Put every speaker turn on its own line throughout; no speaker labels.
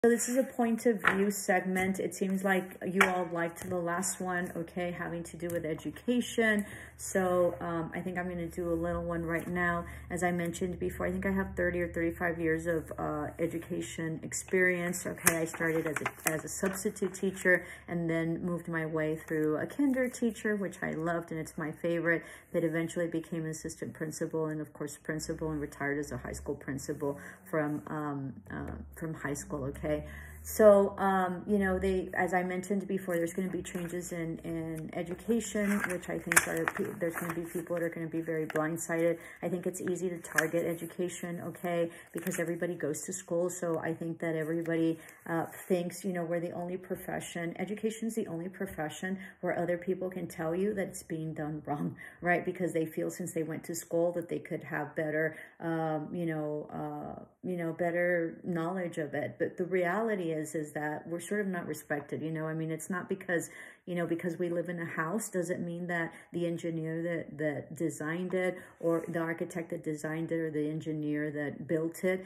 So this is a point of view segment. It seems like you all liked the last one, okay, having to do with education. So I think I'm going to do a little one right now. As I mentioned before, I think I have 30 or 35 years of education experience. Okay, I started as a substitute teacher and then moved my way through a kinder teacher, which I loved and it's my favorite, but eventually became an assistant principal and of course principal, and retired as a high school principal from high school, okay. So, you know, as I mentioned before, there's going to be changes in education, which I think there's going to be people that are going to be very blindsided. I think it's easy to target education, okay, because everybody goes to school. So I think that everybody thinks, you know, we're the only profession. Education is the only profession where other people can tell you that it's being done wrong, right? Because they feel since they went to school that they could have better, better knowledge of it. But the reality is that we're sort of not respected, you know. I mean, it's not because, you know, because we live in a house doesn't mean that the engineer that designed it, or the architect that designed it, or the engineer that built it,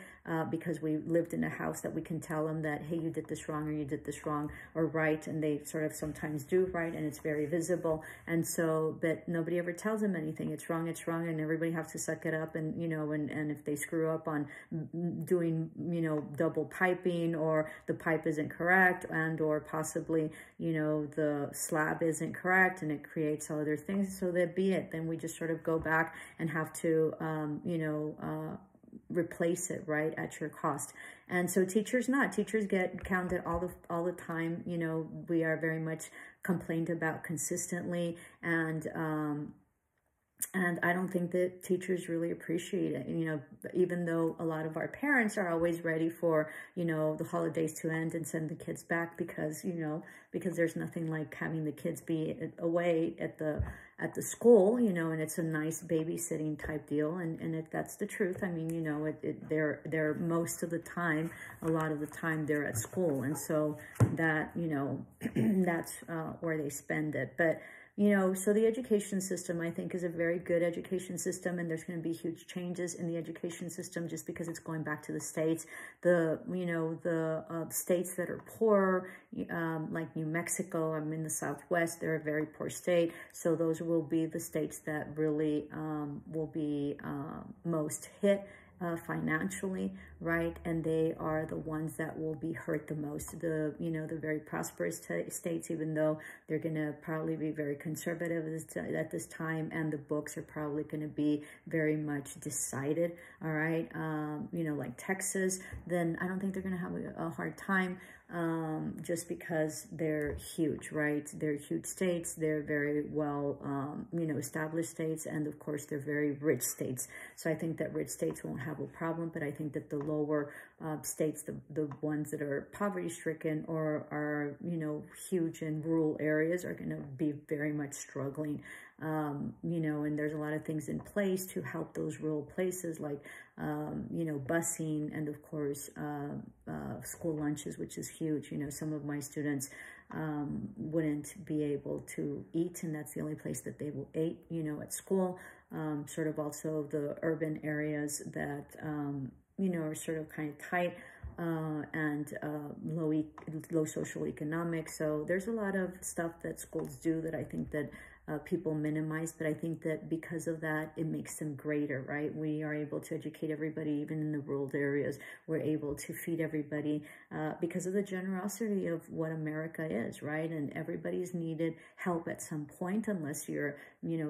because we lived in a house, that we can tell them that, hey, you did this wrong, or you did this wrong or right. And they sort of sometimes do right, and it's very visible. And so, but nobody ever tells them anything. It's wrong, and everybody has to suck it up. And, you know, and if they screw up on doing, you know, double piping, or the pipe isn't correct, and or possibly, you know, the slab isn't correct and it creates other things, so that be it. Then we just sort of go back and have to, replace it, right, at your cost. And so teachers get counted all the time. You know, we are very much complained about consistently, and I don't think that teachers really appreciate it, you know, even though a lot of our parents are always ready for, you know, the holidays to end and send the kids back, because, you know, because there's nothing like having the kids be away at the school, you know, and it's a nice babysitting type deal. And if that's the truth, I mean, you know, they're most of the time, a lot of the time they're at school. And so that, you know, that's where they spend it. But, you know, so the education system, I think, is a very good education system, and there's going to be huge changes in the education system just because it's going back to the states. The states that are poor, like New Mexico, I'm in the Southwest, they're a very poor state. So those will be the states that really will be most hit financially, right? And they are the ones that will be hurt the most. The very prosperous states, even though they're going to probably be very conservative at this time, and the books are probably going to be very much decided, all right? Like Texas, then I don't think they're going to have a hard time, just because they're huge, right? They're huge states. They're very well, established states. And of course, they're very rich states. So I think that rich states won't have a problem, but I think that the lower states, the ones that are poverty stricken or are, huge in rural areas, are going to be very much struggling. And there's a lot of things in place to help those rural places, like, busing, and of course, school lunches, which is huge. Some of my students wouldn't be able to eat, and that's the only place that they will eat, at school. Sort of also the urban areas that, are sort of kind of tight, and low social economic. So there's a lot of stuff that schools do that I think that people minimize, but I think that because of that, it makes them greater, right? We are able to educate everybody, even in the rural areas. We're able to feed everybody because of the generosity of what America is, right? And everybody's needed help at some point, unless you're,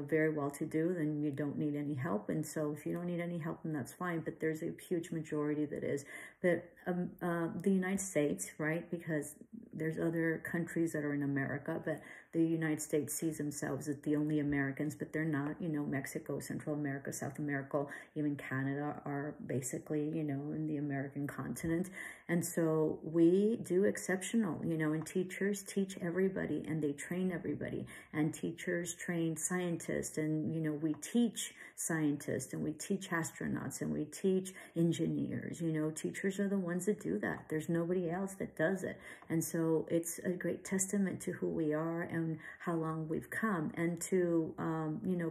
very well-to-do, then you don't need any help. And so if you don't need any help, then that's fine. But there's a huge majority that is. But the United States, right? Because there's other countries that are in America, but the United States sees themselves as the only Americans, but they're not. Mexico, Central America, South America, even Canada are basically, in the American continent. And so we do exceptional, and teachers teach everybody, and they train everybody, and teachers train scientists, and, we teach scientists, and we teach astronauts, and we teach engineers. Teachers are the ones that do that. There's nobody else that does it. And so it's a great testament to who we are and how long we've come. And to,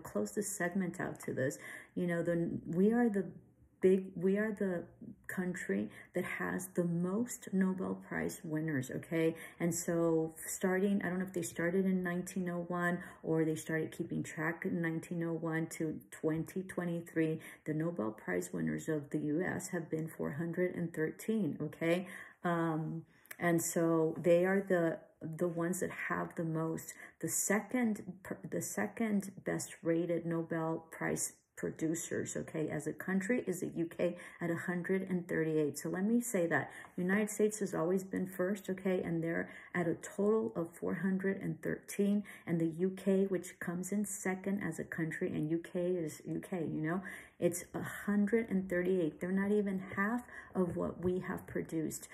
close this segment out to this, we are the we are the country that has the most Nobel Prize winners, okay? And so starting, I don't know if they started in 1901 or they started keeping track in 1901 to 2023, the Nobel Prize winners of the US have been 413, okay? And so they are the ones that have the most. The second best rated Nobel Prize producers, okay, as a country is the UK at 138. So let me say that United States has always been first, okay, and they're at a total of 413, and the UK, which comes in second as a country, and UK is UK, you know, it's 138. They're not even half of what we have produced.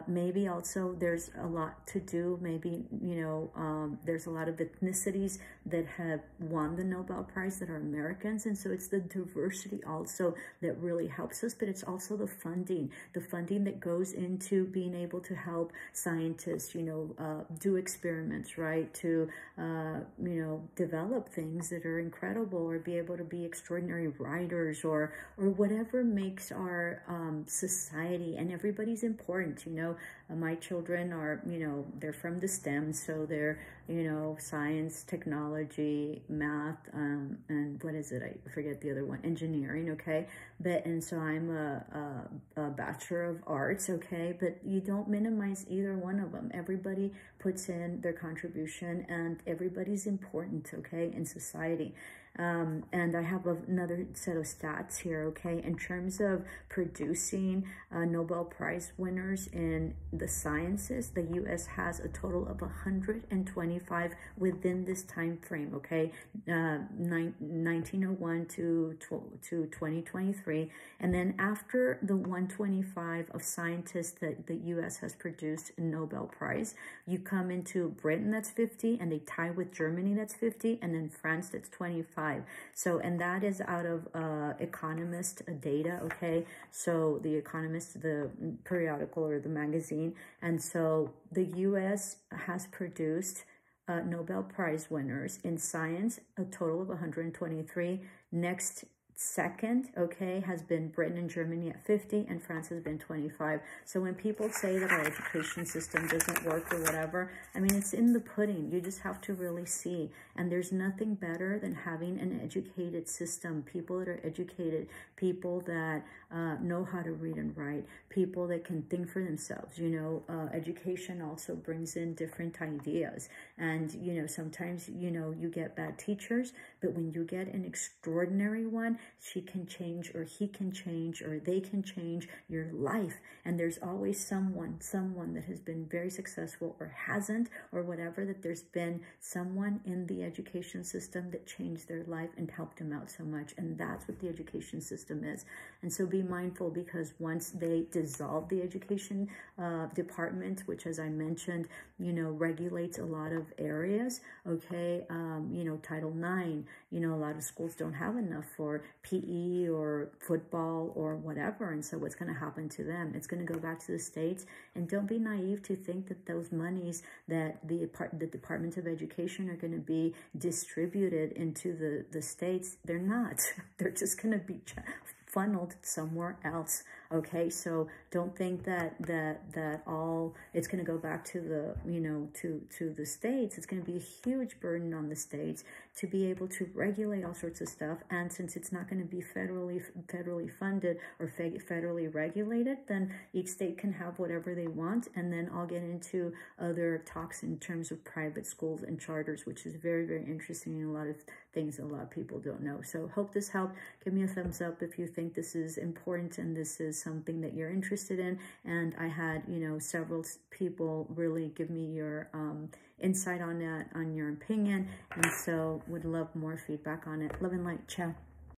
Maybe also there's a lot to do. Maybe, you know, there's a lot of ethnicities that have won the Nobel Prize that are Americans. And so it's the diversity also that really helps us, but it's also the funding that goes into being able to help scientists, you know, do experiments, right? To, you know, develop things that are incredible, or be able to be extraordinary writers, or whatever makes our society, and everybody's important. You know, my children are, you know, they're from the STEM, so they're, you know, science, technology, math, and what is it? I forget the other one, engineering, okay? But, and so I'm a Bachelor of Arts, okay? But you don't minimize either one of them. Everybody puts in their contribution, and everybody's important, okay, in society. And I have another set of stats here, okay? In terms of producing Nobel Prize winners in the sciences, the U.S. has a total of 125 within this time frame, okay? 1901 to 2023. And then after the 125 of scientists that the U.S. has produced a Nobel Prize, you come into Britain, that's 50, and they tie with Germany, that's 50, and then France, that's 25. So, and that is out of Economist data, okay? So the Economist, the periodical or the magazine. And so the U.S. has produced Nobel Prize winners in science, a total of 123. Next second, okay, has been Britain and Germany at 50, and France has been 25. So when people say that our education system doesn't work or whatever, I mean, it's in the pudding. You just have to really see. And there's nothing better than having an educated system, people that are educated, people that know how to read and write, people that can think for themselves. You know, education also brings in different ideas. And, you know, sometimes, you know, you get bad teachers, but when you get an extraordinary one, she can change, or he can change, or they can change your life. And there's always someone that has been very successful or hasn't, or whatever, that there's been someone in the education system that changed their life and helped them out so much. And that's what the education system is. And so be mindful, because once they dissolve the education department, which, as I mentioned, you know, regulates a lot of areas, okay, you know, Title IX, you know, a lot of schools don't have enough for PE or football or whatever. And so what's going to happen to them? It's going to go back to the states. And don't be naive to think that those monies that the Department of Education are going to be distributed into the states. They're not. They're just going to be funneled somewhere else. Okay, so don't think that all it's going to go back to the, you know, to the states. It's going to be a huge burden on the states to be able to regulate all sorts of stuff. And since it's not going to be federally funded or federally regulated, then each state can have whatever they want. And then I'll get into other talks in terms of private schools and charters, which is very, very interesting, and a lot of things a lot of people don't know. So hope this helped. Give me a thumbs up if you think this is important and this is something that you're interested in. And I had, you know, several people really give me your insight on that, on your opinion. And so would love more feedback on it. Love and light. Ciao.